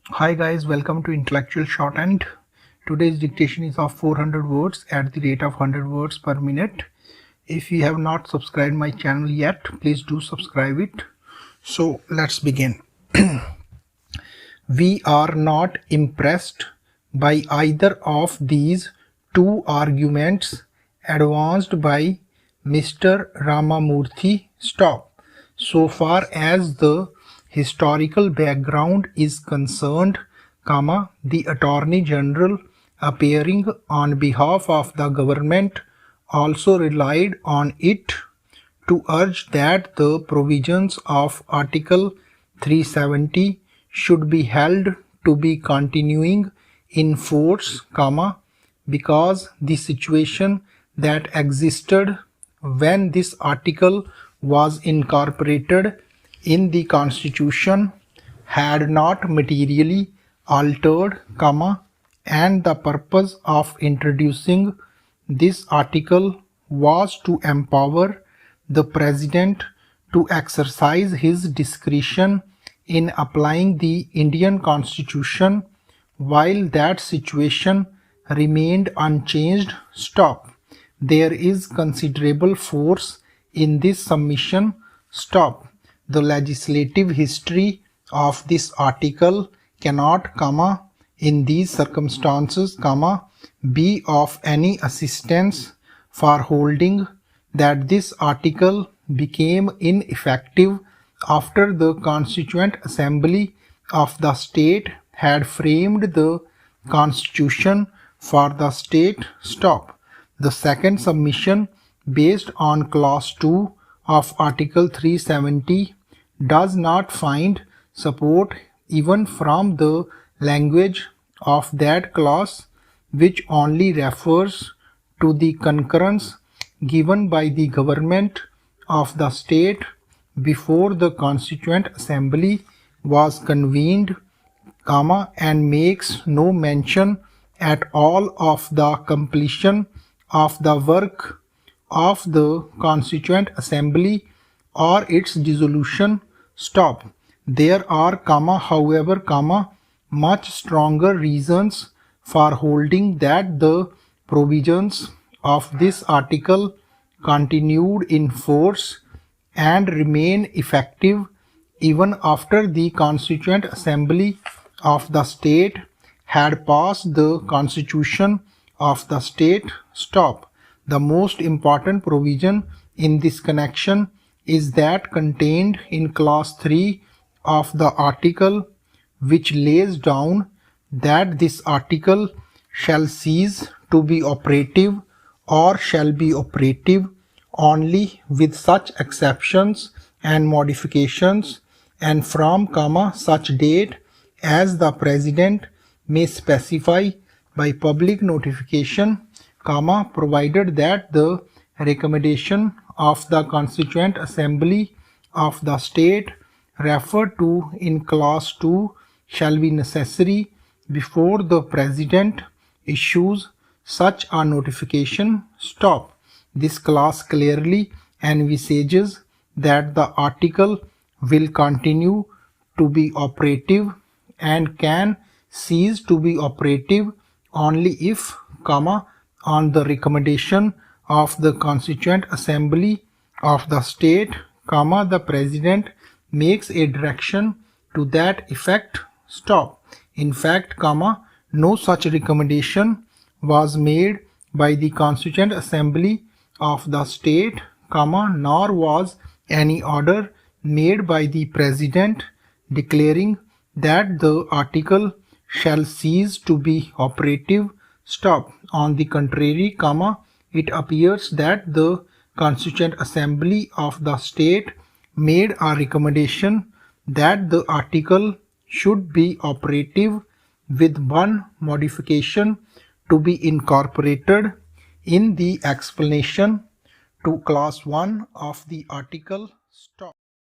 Hi guys, welcome to Intellectual Shorthand. Today's dictation is of 400 words at the rate of 100 words per minute. If you have not subscribed my channel yet, please do subscribe it. So let's begin. We are not impressed by either of these two arguments advanced by Mr. Ramamurthy. Stop. So far as the historical background is concerned, the Attorney General appearing on behalf of the government also relied on it to urge that the provisions of Article 370 should be held to be continuing in force, because the situation that existed when this article was incorporated in the Constitution had not materially altered, and the purpose of introducing this article was to empower the President to exercise his discretion in applying the Indian Constitution while that situation remained unchanged. Stop. There is considerable force in this submission. Stop. The legislative history of this article cannot, in these circumstances, be of any assistance for holding that this article became ineffective after the Constituent Assembly of the state had framed the Constitution for the state. Stop. The second submission, based on Clause 2 of Article 370, does not find support even from the language of that clause, which only refers to the concurrence given by the government of the state before the Constituent Assembly was convened, and makes no mention at all of the completion of the work of the Constituent Assembly or its dissolution. Stop. There are, however, much stronger reasons for holding that the provisions of this article continued in force and remain effective even after the Constituent Assembly of the state had passed the Constitution of the state. Stop. The most important provision in this connection is that contained in Clause 3 of the article, which lays down that this article shall cease to be operative or shall be operative only with such exceptions and modifications and from, such date as the President may specify by public notification, provided that the recommendation of the Constituent Assembly of the state referred to in Clause 2 shall be necessary before the President issues such a notification. Stop. This clause clearly envisages that the article will continue to be operative and can cease to be operative only if, on the recommendation of the Constituent Assembly of the state, the President makes a direction to that effect. Stop. In fact, no such recommendation was made by the Constituent Assembly of the state, nor was any order made by the President declaring that the article shall cease to be operative. Stop. On the contrary, it appears that the Constituent Assembly of the state made a recommendation that the article should be operative with one modification to be incorporated in the explanation to Clause 1 of the article. Stop.